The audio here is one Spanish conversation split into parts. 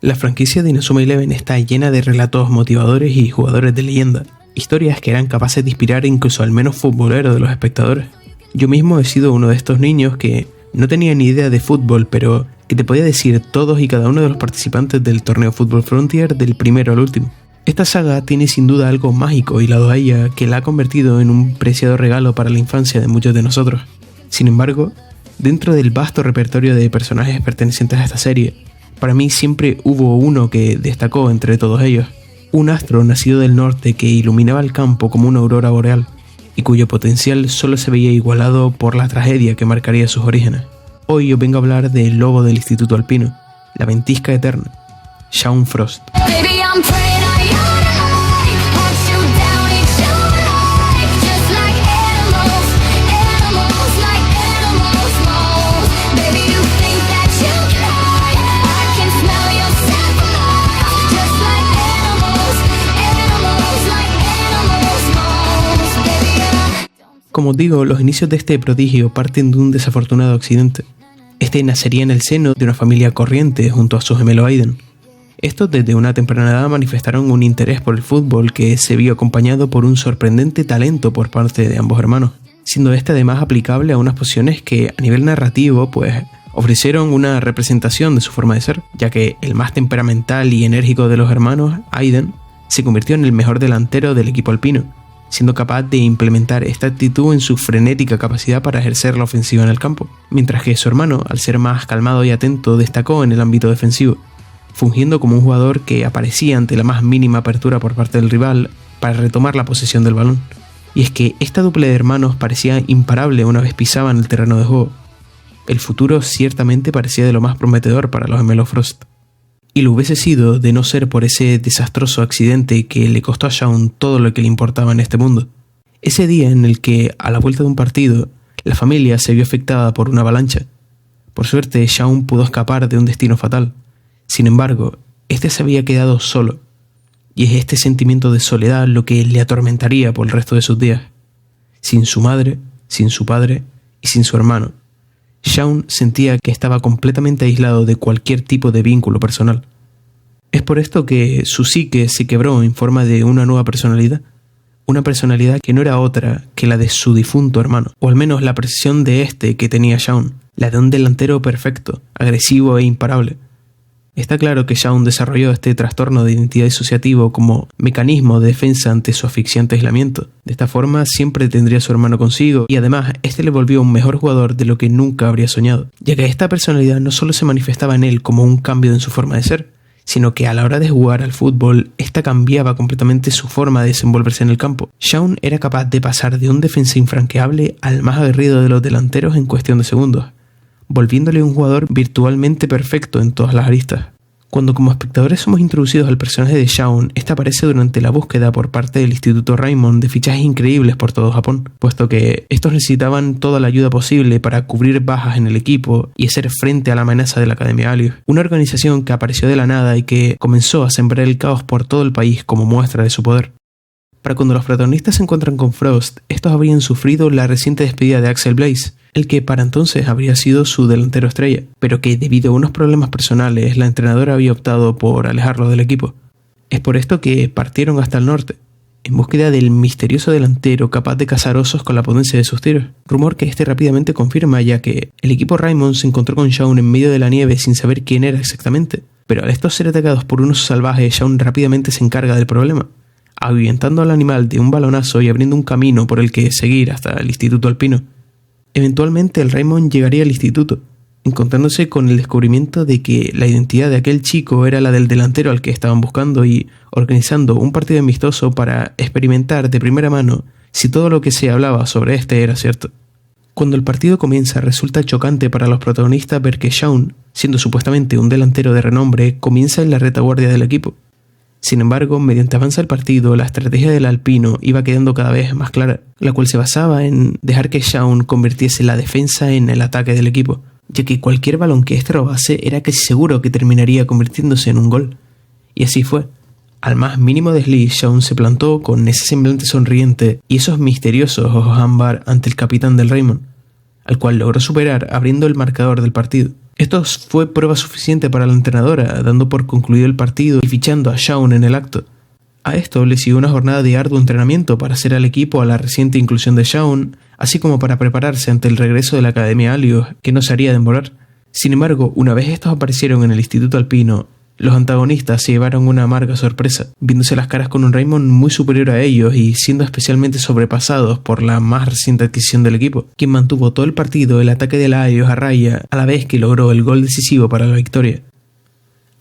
La franquicia de Inazuma Eleven está llena de relatos motivadores y jugadores de leyenda, historias que eran capaces de inspirar incluso al menos futbolero de los espectadores. Yo mismo he sido uno de estos niños que no tenía ni idea de fútbol, pero que te podía decir todos y cada uno de los participantes del torneo Football Frontier del primero al último. Esta saga tiene sin duda algo mágico y lado a ella que la ha convertido en un preciado regalo para la infancia de muchos de nosotros. Sin embargo, dentro del vasto repertorio de personajes pertenecientes a esta serie, para mí siempre hubo uno que destacó entre todos ellos. Un astro nacido del norte que iluminaba el campo como una aurora boreal y cuyo potencial solo se veía igualado por la tragedia que marcaría sus orígenes. Hoy os vengo a hablar del lobo del Instituto Alpino, la ventisca eterna, Shaun Frost. Como os digo, los inicios de este prodigio parten de un desafortunado accidente. Este nacería en el seno de una familia corriente junto a su gemelo Aiden. Estos desde una temprana edad manifestaron un interés por el fútbol que se vio acompañado por un sorprendente talento por parte de ambos hermanos, siendo este además aplicable a unas posiciones que a nivel narrativo ofrecieron una representación de su forma de ser, ya que el más temperamental y enérgico de los hermanos, Aiden, se convirtió en el mejor delantero del equipo alpino, siendo capaz de implementar esta actitud en su frenética capacidad para ejercer la ofensiva en el campo, mientras que su hermano, al ser más calmado y atento, destacó en el ámbito defensivo, fungiendo como un jugador que aparecía ante la más mínima apertura por parte del rival para retomar la posesión del balón. Y es que esta dupla de hermanos parecía imparable una vez pisaban el terreno de juego. El futuro ciertamente parecía de lo más prometedor para los gemelos Frost. Y lo hubiese sido de no ser por ese desastroso accidente que le costó a Shaun todo lo que le importaba en este mundo. Ese día en el que, a la vuelta de un partido, la familia se vio afectada por una avalancha. Por suerte, Shaun pudo escapar de un destino fatal. Sin embargo, este se había quedado solo, y es este sentimiento de soledad lo que le atormentaría por el resto de sus días. Sin su madre, sin su padre y sin su hermano, Shaun sentía que estaba completamente aislado de cualquier tipo de vínculo personal. Es por esto que su psique se quebró en forma de una nueva personalidad, una personalidad que no era otra que la de su difunto hermano, o al menos la percepción de este que tenía Shaun, la de un delantero perfecto, agresivo e imparable. Está claro que Shaun desarrolló este trastorno de identidad disociativo como mecanismo de defensa ante su asfixiante aislamiento. De esta forma siempre tendría a su hermano consigo y además este le volvió un mejor jugador de lo que nunca habría soñado, ya que esta personalidad no solo se manifestaba en él como un cambio en su forma de ser, sino que a la hora de jugar al fútbol, esta cambiaba completamente su forma de desenvolverse en el campo. Shaun era capaz de pasar de un defensa infranqueable al más aguerrido de los delanteros en cuestión de segundos, volviéndole un jugador virtualmente perfecto en todas las aristas. Cuando como espectadores somos introducidos al personaje de Shaun, este aparece durante la búsqueda por parte del Instituto Raimon de fichajes increíbles por todo Japón, puesto que estos necesitaban toda la ayuda posible para cubrir bajas en el equipo y hacer frente a la amenaza de la Academia Alius, una organización que apareció de la nada y que comenzó a sembrar el caos por todo el país como muestra de su poder. Para cuando los protagonistas se encuentran con Frost, estos habrían sufrido la reciente despedida de Axel Blaze, el que para entonces habría sido su delantero estrella, pero que debido a unos problemas personales la entrenadora había optado por alejarlo del equipo. Es por esto que partieron hasta el norte, en búsqueda del misterioso delantero capaz de cazar osos con la potencia de sus tiros, rumor que este rápidamente confirma ya que el equipo Raimon se encontró con Shaun en medio de la nieve sin saber quién era exactamente, pero al estos ser atacados por un oso salvaje, Shaun rápidamente se encarga del problema, ahuyentando al animal de un balonazo y abriendo un camino por el que seguir hasta el Instituto Alpino. Eventualmente el Raimon llegaría al instituto, encontrándose con el descubrimiento de que la identidad de aquel chico era la del delantero al que estaban buscando y organizando un partido amistoso para experimentar de primera mano si todo lo que se hablaba sobre este era cierto. Cuando el partido comienza resulta chocante para los protagonistas ver que Shaun, siendo supuestamente un delantero de renombre, comienza en la retaguardia del equipo. Sin embargo, mediante avanza el partido, la estrategia del alpino iba quedando cada vez más clara, la cual se basaba en dejar que Shaun convirtiese la defensa en el ataque del equipo, ya que cualquier balón que este robase era casi seguro que terminaría convirtiéndose en un gol. Y así fue. Al más mínimo desliz, Shaun se plantó con ese semblante sonriente y esos misteriosos ojos ámbar ante el capitán del Raimon, al cual logró superar abriendo el marcador del partido. Esto fue prueba suficiente para la entrenadora, dando por concluido el partido y fichando a Shaun en el acto. A esto le siguió una jornada de arduo entrenamiento para hacer al equipo a la reciente inclusión de Shaun, así como para prepararse ante el regreso de la Academia Alios, que no se haría demorar. Sin embargo, una vez estos aparecieron en el Instituto Alpino, los antagonistas se llevaron una amarga sorpresa, viéndose las caras con un Raymond muy superior a ellos y siendo especialmente sobrepasados por la más reciente adquisición del equipo, quien mantuvo todo el partido el ataque de la Alios a raya a la vez que logró el gol decisivo para la victoria.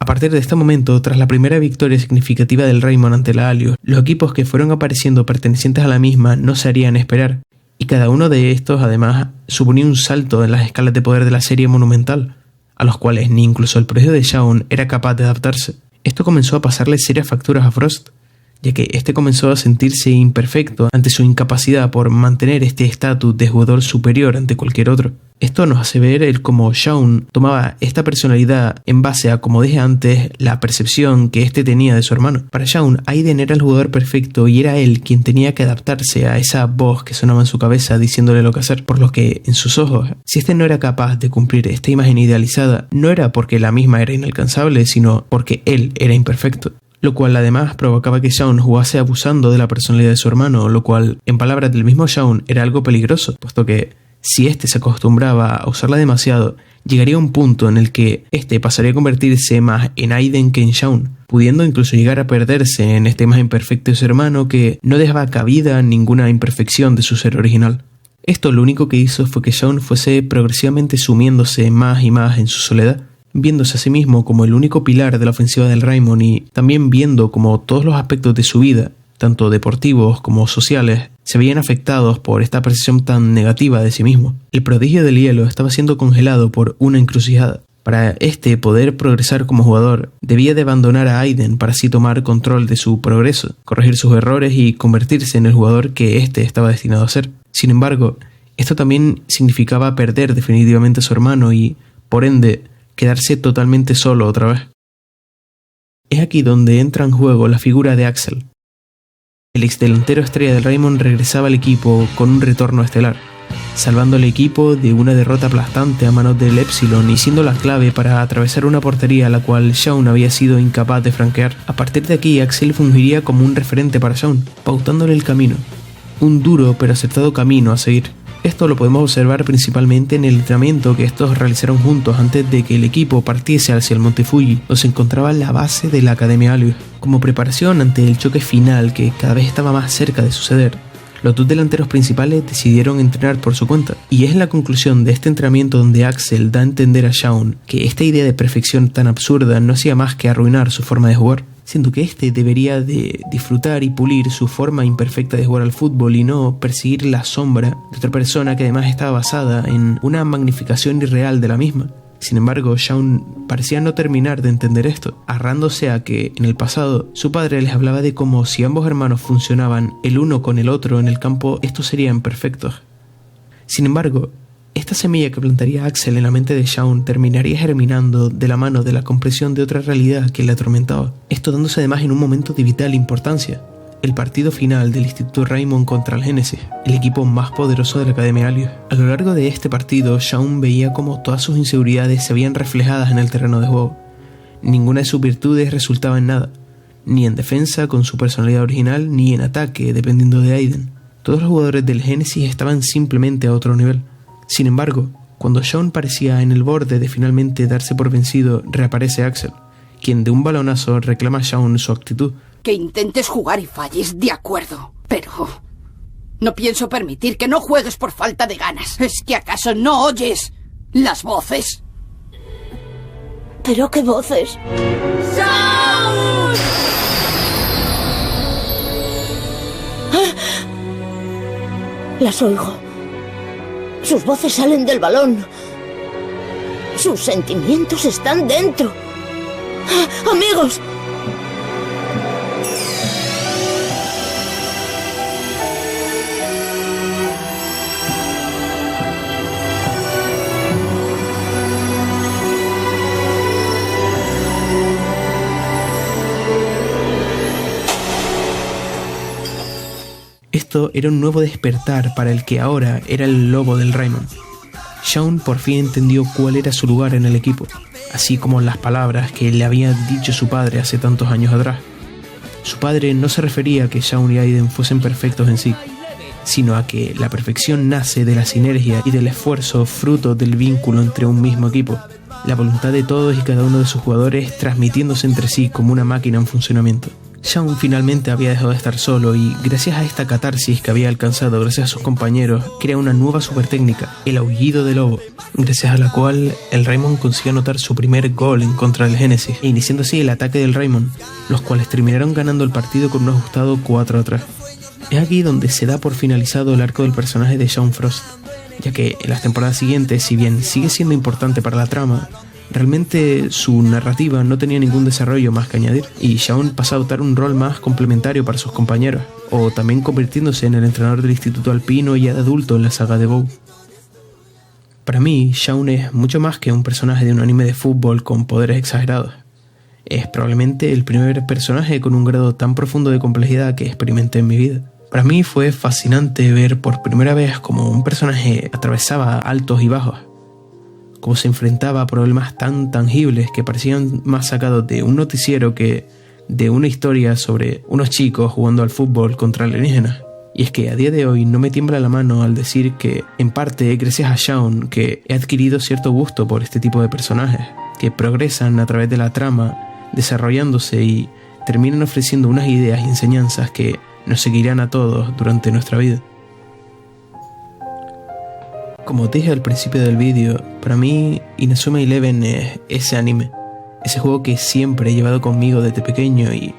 A partir de este momento, tras la primera victoria significativa del Raymond ante la Alios, los equipos que fueron apareciendo pertenecientes a la misma no se harían esperar, y cada uno de estos además suponía un salto en las escalas de poder de la serie monumental, a los cuales ni incluso el prodigio de Shaun era capaz de adaptarse. Esto comenzó a pasarle serias facturas a Frost, ya que este comenzó a sentirse imperfecto ante su incapacidad por mantener este estatus de jugador superior ante cualquier otro. Esto nos hace ver el cómo Shaun tomaba esta personalidad en base a, como dije antes, la percepción que éste tenía de su hermano. Para Shaun, Aiden era el jugador perfecto y era él quien tenía que adaptarse a esa voz que sonaba en su cabeza diciéndole lo que hacer, por lo que, en sus ojos, si este no era capaz de cumplir esta imagen idealizada, no era porque la misma era inalcanzable, sino porque él era imperfecto. Lo cual además provocaba que Shaun jugase abusando de la personalidad de su hermano, lo cual, en palabras del mismo Shaun, era algo peligroso, puesto que si éste se acostumbraba a usarla demasiado, llegaría a un punto en el que éste pasaría a convertirse más en Aiden que en Shaun, pudiendo incluso llegar a perderse en esta imagen perfecta de su hermano que no dejaba cabida ninguna imperfección de su ser original. Esto lo único que hizo fue que Shaun fuese progresivamente sumiéndose más y más en su soledad, viéndose a sí mismo como el único pilar de la ofensiva del Raymond y también viendo como todos los aspectos de su vida, tanto deportivos como sociales, se veían afectados por esta percepción tan negativa de sí mismo. El prodigio del hielo estaba siendo congelado por una encrucijada. Para poder progresar como jugador, debía de abandonar a Aiden para así tomar control de su progreso, corregir sus errores y convertirse en el jugador que estaba destinado a ser. Sin embargo, esto también significaba perder definitivamente a su hermano y, por ende, quedarse totalmente solo otra vez. Es aquí donde entra en juego la figura de Axel. El exdelantero estrella del Raymond regresaba al equipo con un retorno estelar, salvando al equipo de una derrota aplastante a manos del Epsilon y siendo la clave para atravesar una portería a la cual Shaun había sido incapaz de franquear. A partir de aquí, Axel fungiría como un referente para Shaun, pautándole el camino, un duro pero acertado camino a seguir. Esto lo podemos observar principalmente en el entrenamiento que estos realizaron juntos antes de que el equipo partiese hacia el Monte Fuji, donde se encontraba la base de la Academia Alios. Como preparación ante el choque final que cada vez estaba más cerca de suceder, los dos delanteros principales decidieron entrenar por su cuenta, y es en la conclusión de este entrenamiento donde Axel da a entender a Shaun que esta idea de perfección tan absurda no hacía más que arruinar su forma de jugar, siendo que debería de disfrutar y pulir su forma imperfecta de jugar al fútbol y no perseguir la sombra de otra persona que además estaba basada en una magnificación irreal de la misma. Sin embargo, Shaun parecía no terminar de entender esto, agarrándose a que, en el pasado, su padre les hablaba de cómo si ambos hermanos funcionaban el uno con el otro en el campo, estos serían perfectos. Sin embargo, esta semilla que plantaría Axel en la mente de Shaun terminaría germinando de la mano de la comprensión de otra realidad que le atormentaba, esto dándose además en un momento de vital importancia, el partido final del Instituto Raymond contra el Génesis, el equipo más poderoso de la Academia Alios. A lo largo de este partido, Shaun veía cómo todas sus inseguridades se veían reflejadas en el terreno de juego. Ninguna de sus virtudes resultaba en nada, ni en defensa con su personalidad original, ni en ataque dependiendo de Aiden. Todos los jugadores del Génesis estaban simplemente a otro nivel. Sin embargo, cuando Shaun parecía en el borde de finalmente darse por vencido, reaparece Axel, quien de un balonazo reclama a Shaun su actitud. Que intentes jugar y falles, de acuerdo, pero no pienso permitir que no juegues por falta de ganas. ¿Es que acaso no oyes las voces? ¿Pero qué voces? ¡Shaun! Las oigo. Sus voces salen del balón. Sus sentimientos están dentro. ¡Amigos! Esto era un nuevo despertar para el que ahora era el lobo del Raymond. Shaun por fin entendió cuál era su lugar en el equipo, así como las palabras que le había dicho su padre hace tantos años atrás. Su padre no se refería a que Shaun y Aiden fuesen perfectos en sí, sino a que la perfección nace de la sinergia y del esfuerzo fruto del vínculo entre un mismo equipo, la voluntad de todos y cada uno de sus jugadores transmitiéndose entre sí como una máquina en funcionamiento. Shaun finalmente había dejado de estar solo y, gracias a esta catarsis que había alcanzado gracias a sus compañeros, crea una nueva super técnica, el aullido de lobo, gracias a la cual el Raymond consiguió anotar su primer gol en contra del Génesis, e iniciando así el ataque del Raymond, los cuales terminaron ganando el partido con un ajustado 4-3. Es aquí donde se da por finalizado el arco del personaje de Shaun Frost, ya que en las temporadas siguientes, si bien sigue siendo importante para la trama, realmente su narrativa no tenía ningún desarrollo más que añadir, y Shaun pasa a adoptar un rol más complementario para sus compañeros, o también convirtiéndose en el entrenador del Instituto Alpino ya de adulto en la saga de Bow. Para mí, Shaun es mucho más que un personaje de un anime de fútbol con poderes exagerados. Es probablemente el primer personaje con un grado tan profundo de complejidad que experimenté en mi vida. Para mí fue fascinante ver por primera vez cómo un personaje atravesaba altos y bajos, cómo se enfrentaba a problemas tan tangibles que parecían más sacados de un noticiero que de una historia sobre unos chicos jugando al fútbol contra alienígenas. Y es que a día de hoy no me tiembla la mano al decir que, en parte, gracias a Shaun, que he adquirido cierto gusto por este tipo de personajes, que progresan a través de la trama, desarrollándose y terminan ofreciendo unas ideas y enseñanzas que nos seguirán a todos durante nuestra vida. Como dije al principio del vídeo, para mí Inazuma Eleven es ese anime, ese juego que siempre he llevado conmigo desde pequeño, y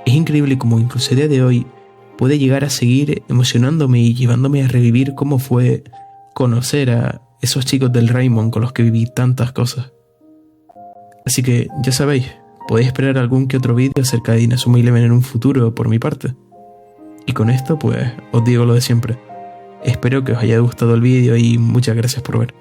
es increíble como incluso a día de hoy puede llegar a seguir emocionándome y llevándome a revivir cómo fue conocer a esos chicos del Raymond con los que viví tantas cosas. Así que ya sabéis, podéis esperar algún que otro vídeo acerca de Inazuma Eleven en un futuro por mi parte. Y con esto pues os digo lo de siempre. Espero que os haya gustado el vídeo y muchas gracias por ver.